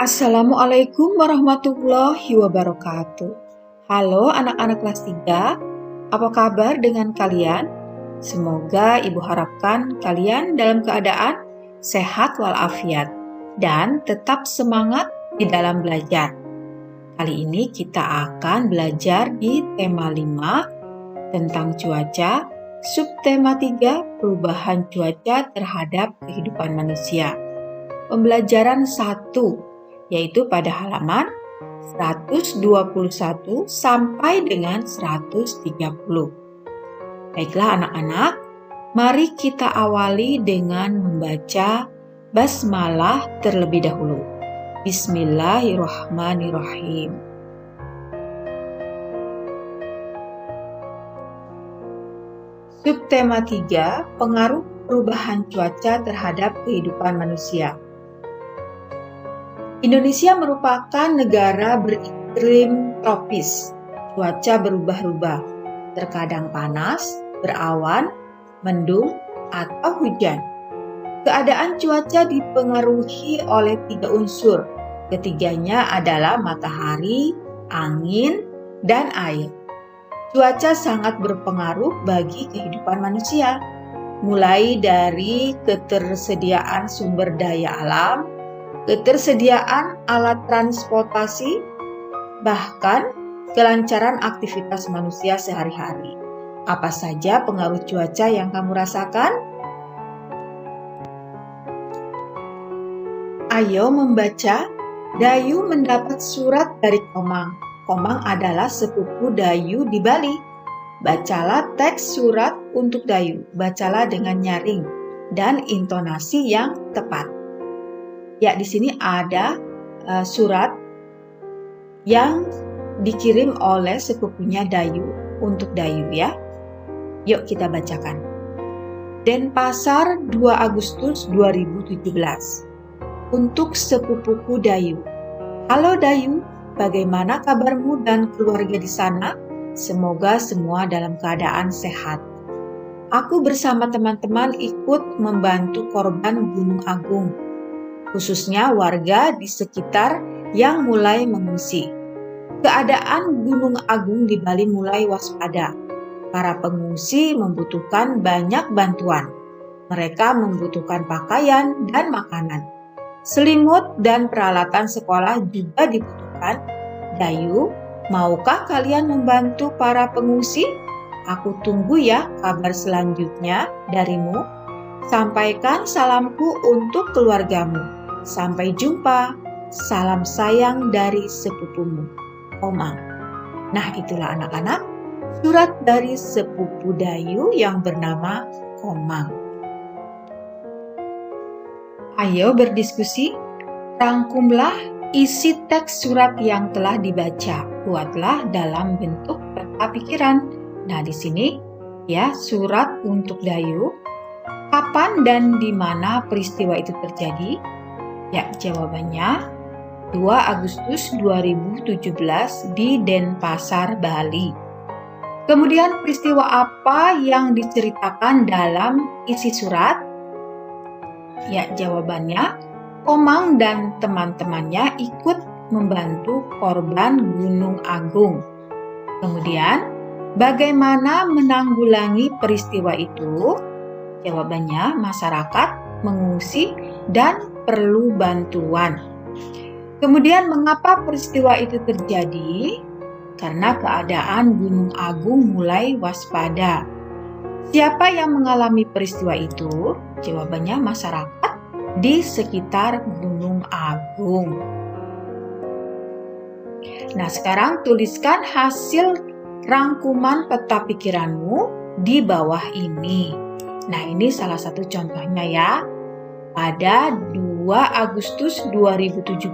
Assalamualaikum warahmatullahi wabarakatuh. Halo anak-anak kelas 3, apa kabar dengan kalian? Semoga ibu harapkan kalian dalam keadaan sehat walafiat dan tetap semangat di dalam belajar. Kali ini kita akan belajar di tema 5 tentang cuaca, subtema 3 perubahan cuaca terhadap kehidupan manusia. Pembelajaran 1 yaitu pada halaman 121 sampai dengan 130. Baiklah anak-anak, mari kita awali dengan membaca basmalah terlebih dahulu. Bismillahirrahmanirrahim. Subtema 3, pengaruh perubahan cuaca terhadap kehidupan manusia. Indonesia merupakan negara beriklim tropis. Cuaca berubah-ubah, terkadang panas, berawan, mendung, atau hujan. Keadaan cuaca dipengaruhi oleh 3 unsur. Ketiganya adalah matahari, angin, dan air. Cuaca sangat berpengaruh bagi kehidupan manusia, mulai dari ketersediaan sumber daya alam, ketersediaan alat transportasi, bahkan kelancaran aktivitas manusia sehari-hari. Apa saja pengaruh cuaca yang kamu rasakan? Ayo membaca. Dayu mendapat surat dari Komang. Komang adalah sepupu Dayu di Bali. Bacalah teks surat untuk Dayu. Bacalah dengan nyaring dan intonasi yang tepat. Ya, di sini ada surat yang dikirim oleh sepupunya Dayu untuk Dayu ya. Yuk kita bacakan. Denpasar 2 Agustus 2017. Untuk sepupuku Dayu. Halo Dayu, bagaimana kabarmu dan keluarga di sana? Semoga semua dalam keadaan sehat. Aku bersama teman-teman ikut membantu korban Gunung Agung, khususnya warga di sekitar yang mulai mengungsi. Keadaan Gunung Agung di Bali mulai waspada. Para pengungsi membutuhkan banyak bantuan. Mereka membutuhkan pakaian dan makanan. Selimut dan peralatan sekolah juga dibutuhkan. Dayu, maukah kalian membantu para pengungsi? Aku tunggu ya kabar selanjutnya darimu. Sampaikan salamku untuk keluargamu. Sampai jumpa. Salam sayang dari sepupumu, Komang. Nah, itulah anak-anak, surat dari sepupu Dayu yang bernama Komang. Ayo berdiskusi. Rangkumlah isi teks surat yang telah dibaca. Buatlah dalam bentuk peta pikiran. Nah, di sini ya, surat untuk Dayu. Kapan dan di mana peristiwa itu terjadi? Ya, jawabannya 2 Agustus 2017 di Denpasar, Bali. Kemudian peristiwa apa yang diceritakan dalam isi surat? Ya, jawabannya Komang dan teman-temannya ikut membantu korban Gunung Agung. Kemudian, bagaimana menanggulangi peristiwa itu? Jawabannya masyarakat mengungsi dan perlu bantuan. Kemudian mengapa peristiwa itu terjadi? Karena keadaan Gunung Agung mulai waspada. Siapa yang mengalami peristiwa itu? Jawabannya masyarakat di sekitar Gunung Agung. Nah, sekarang tuliskan hasil rangkuman peta pikiranmu di bawah ini. Nah, ini salah satu contohnya ya. Pada 2 Agustus 2017,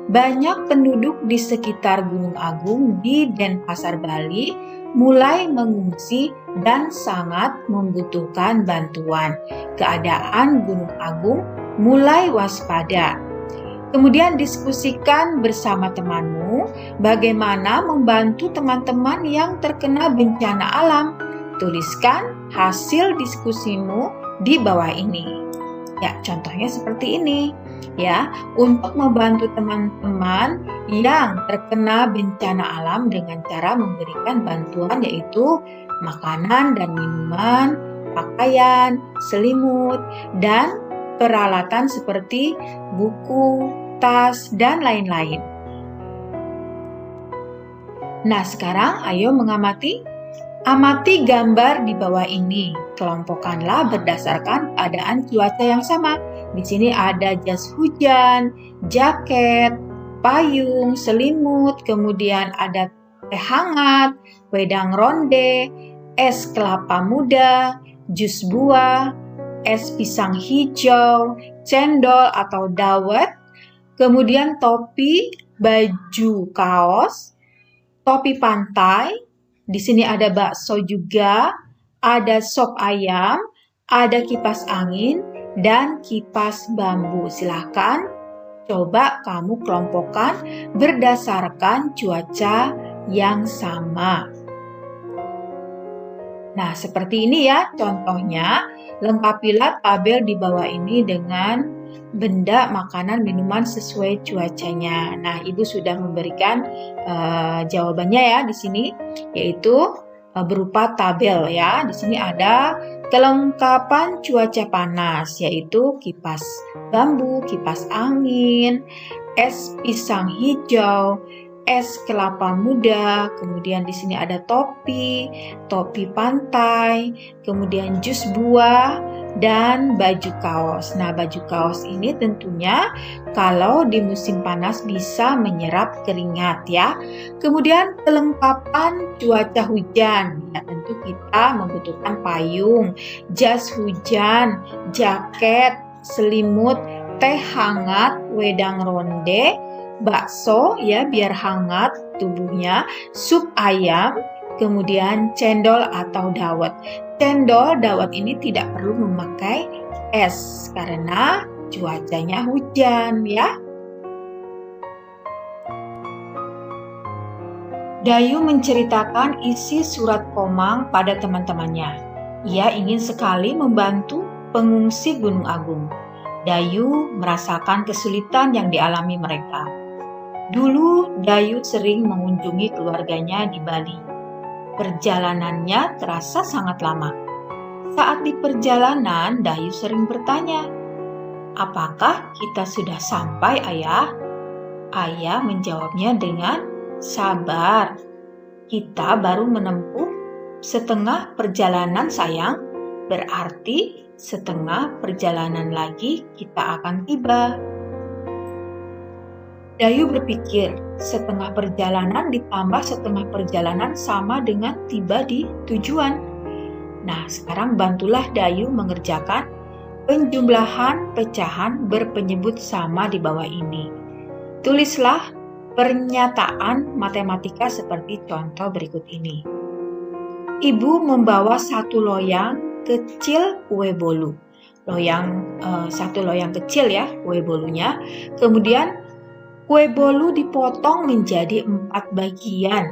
banyak penduduk di sekitar Gunung Agung di Denpasar, Bali mulai mengungsi dan sangat membutuhkan bantuan. Keadaan Gunung Agung mulai waspada. Kemudian diskusikan bersama temanmu bagaimana membantu teman-teman yang terkena bencana alam. Tuliskan hasil diskusimu di bawah ini. Ya, contohnya seperti ini. ya, untuk membantu teman-teman yang terkena bencana alam dengan cara memberikan bantuan yaitu makanan dan minuman, pakaian, selimut, dan peralatan seperti buku, tas, dan lain-lain. Nah, sekarang ayo amati gambar di bawah ini. Kelompokkanlah berdasarkan keadaan cuaca yang sama. Di sini ada jas hujan, jaket, payung, selimut, kemudian ada teh hangat, wedang ronde, es kelapa muda, jus buah, es pisang hijau, cendol atau dawet, kemudian topi, baju kaos, topi pantai. Di sini ada bakso juga, ada sop ayam, ada kipas angin, dan kipas bambu. Silahkan coba kamu kelompokkan berdasarkan cuaca yang sama. Nah, seperti ini ya contohnya. Lengkapilah tabel di bawah ini dengan benda, makanan, minuman sesuai cuacanya. Nah, Ibu sudah memberikan jawabannya ya di sini, yaitu berupa tabel ya. Di sini ada kelengkapan cuaca panas, yaitu kipas bambu, kipas angin, es pisang hijau, es kelapa muda, kemudian di sini ada topi pantai, kemudian jus buah, dan baju kaos. Nah, baju kaos ini tentunya kalau di musim panas bisa menyerap keringat ya. Kemudian kelengkapan cuaca hujan. Ya, tentu kita membutuhkan payung, jas hujan, jaket, selimut, teh hangat, wedang ronde, bakso ya biar hangat tubuhnya, sup ayam, kemudian cendol atau dawet. Cendol, dawet ini tidak perlu memakai es karena cuacanya hujan ya. Dayu menceritakan isi surat Komang pada teman-temannya. Ia ingin sekali membantu pengungsi Gunung Agung. Dayu merasakan kesulitan yang dialami mereka. Dulu Dayu sering mengunjungi keluarganya di Bali. Perjalanannya terasa sangat lama. Saat di perjalanan, Dayu sering bertanya, "Apakah kita sudah sampai, Ayah?" Ayah menjawabnya dengan, "Sabar, kita baru menempuh setengah perjalanan sayang, berarti setengah perjalanan lagi kita akan tiba." Dayu berpikir, setengah perjalanan ditambah setengah perjalanan sama dengan tiba di tujuan. Nah, sekarang bantulah Dayu mengerjakan penjumlahan pecahan berpenyebut sama di bawah ini. Tulislah pernyataan matematika seperti contoh berikut ini. Ibu membawa satu loyang kecil kue bolu. Satu loyang kecil ya kue bolunya. Kemudian kue bolu dipotong menjadi 4 bagian.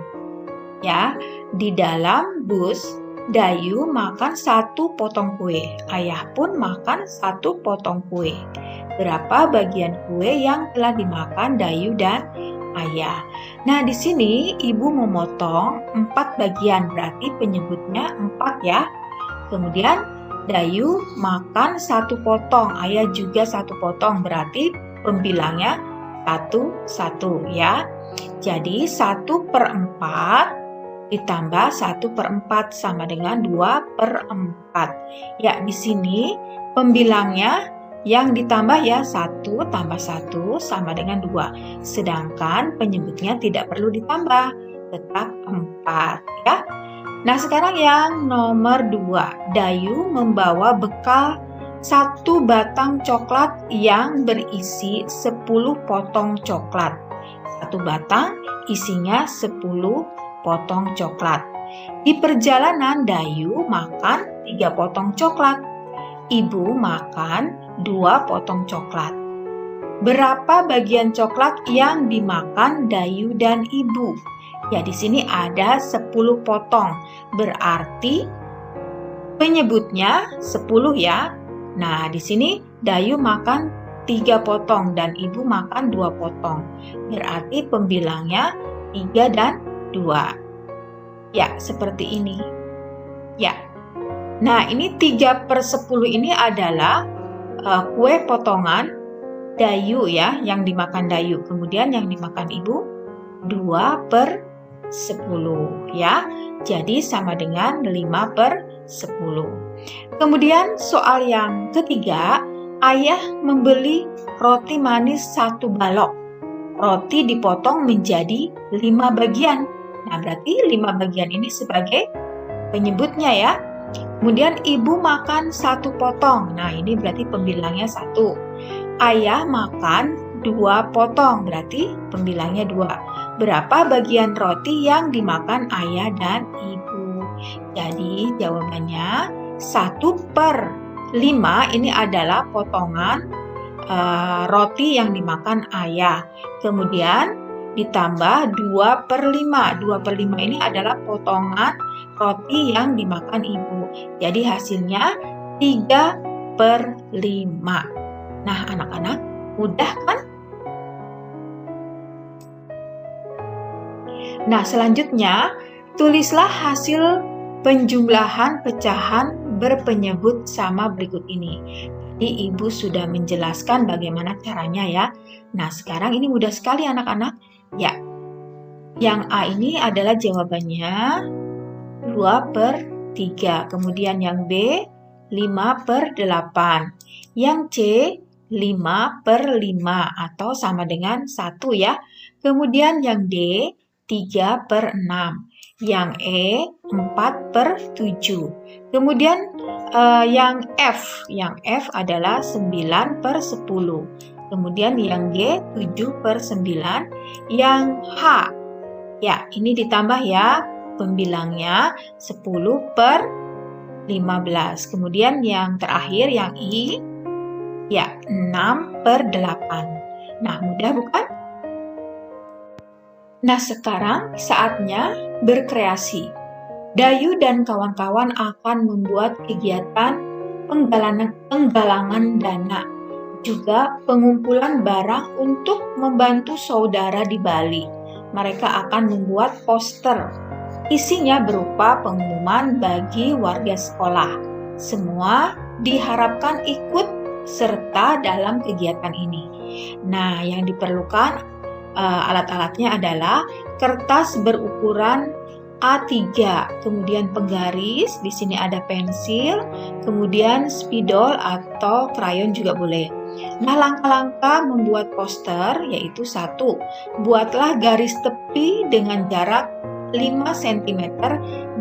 Ya, di dalam bus Dayu makan 1 potong kue. Ayah pun makan 1 potong kue. Berapa bagian kue yang telah dimakan Dayu dan Ayah? Nah, di sini ibu memotong 4 bagian, berarti penyebutnya 4 ya. Kemudian Dayu makan 1 potong, Ayah juga 1 potong, berarti pembilangnya 1 ya. Jadi 1/4 ditambah 1/4 sama dengan 2/4. Ya, di sini pembilangnya yang ditambah ya 1 tambah 1 sama dengan 2. Sedangkan penyebutnya tidak perlu ditambah, tetap 4 ya. Nah, sekarang yang nomor 2. Dayu membawa bekal 1 batang coklat yang berisi 10 potong coklat. 1 batang isinya 10 potong coklat. Di perjalanan Dayu makan 3 potong coklat. Ibu makan 2 potong coklat. Berapa bagian coklat yang dimakan Dayu dan Ibu? Ya, di sini ada 10 potong. Berarti penyebutnya 10 ya. Nah, di sini Dayu makan 3 potong dan ibu makan 2 potong. Berarti pembilangnya 3 dan 2. Ya, seperti ini. Ya. Nah, ini 3/10 ini adalah kue potongan Dayu ya, yang dimakan Dayu. Kemudian yang dimakan ibu 2/10 ya. Jadi sama dengan 5/10. Kemudian soal yang ketiga, ayah membeli roti manis 1 balok. Roti dipotong menjadi 5 bagian. Nah, berarti 5 bagian ini sebagai penyebutnya ya. Kemudian ibu makan 1 potong. Nah, ini berarti pembilangnya 1. Ayah makan 2 potong, berarti pembilangnya 2. Berapa bagian roti yang dimakan ayah dan ibu? Jadi jawabannya 1/5 ini adalah potongan roti yang dimakan ayah. Kemudian ditambah 2/5. 2/5 ini adalah potongan roti yang dimakan ibu. Jadi hasilnya 3/5. Nah, anak-anak, mudah kan? Nah, selanjutnya tulislah hasil penjumlahan pecahan berpenyebut sama berikut ini. Tadi ibu sudah menjelaskan bagaimana caranya ya. Nah, sekarang ini mudah sekali anak-anak. Ya, yang A ini adalah jawabannya 2/3. Kemudian yang B 5/8. Yang C 5/5 atau sama dengan 1 ya. Kemudian yang D 3/6. Yang E 4/7. Kemudian yang F adalah 9/10. Kemudian yang G 7/9. Yang H, ya ini ditambah ya pembilangnya 10/15. Kemudian yang terakhir yang I, ya 6/8. Nah, mudah bukan? Nah, sekarang saatnya berkreasi. Dayu dan kawan-kawan akan membuat kegiatan penggalangan dana, juga pengumpulan barang untuk membantu saudara di Bali. Mereka akan membuat poster. Isinya berupa pengumuman bagi warga sekolah. Semua diharapkan ikut serta dalam kegiatan ini. Nah, yang diperlukan alat-alatnya adalah kertas berukuran A3, kemudian penggaris, di sini ada pensil, kemudian spidol atau krayon juga boleh. Nah, langkah-langkah membuat poster yaitu 1. Buatlah garis tepi dengan jarak 5 cm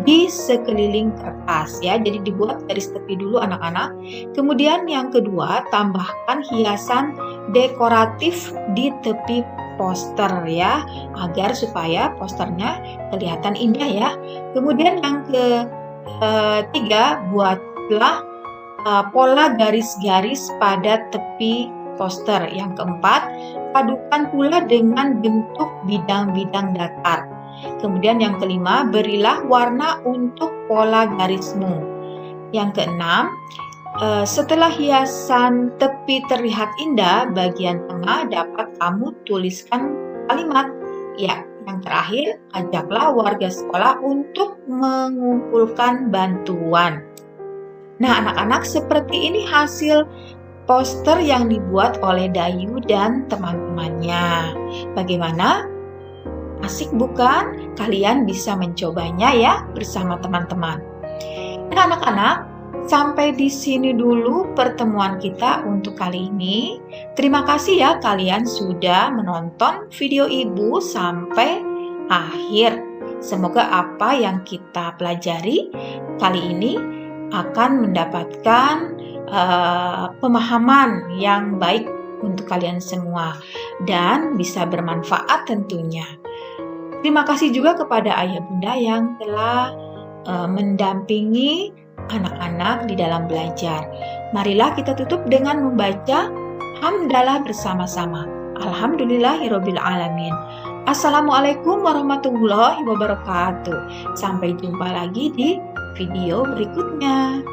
di sekeliling kertas ya. Jadi dibuat garis tepi dulu anak-anak. Kemudian yang kedua, tambahkan hiasan dekoratif di tepi poster ya, agar supaya posternya kelihatan indah ya. Kemudian yang ketiga, buatlah pola garis-garis pada tepi poster. Yang keempat, padukan pula dengan bentuk bidang-bidang datar. Kemudian yang kelima, berilah warna untuk pola garismu. Yang keenam, setelah hiasan tepi terlihat indah, bagian tengah dapat kamu tuliskan kalimat. Ya, yang terakhir, ajaklah warga sekolah untuk mengumpulkan bantuan. Nah, anak-anak, seperti ini hasil poster yang dibuat oleh Dayu dan teman-temannya. Bagaimana? Asik bukan? Kalian bisa mencobanya ya bersama teman-teman. Nah, anak-anak, sampai di sini dulu pertemuan kita untuk kali ini. Terima kasih ya kalian sudah menonton video ibu sampai akhir. Semoga apa yang kita pelajari kali ini akan mendapatkan pemahaman yang baik untuk kalian semua dan bisa bermanfaat tentunya. Terima kasih juga kepada ayah bunda yang telah mendampingi anak-anak di dalam belajar. Marilah kita tutup dengan membaca hamdalah bersama-sama. Alhamdulillahirabbil alamin. Assalamualaikum warahmatullahi wabarakatuh. Sampai jumpa lagi di video berikutnya.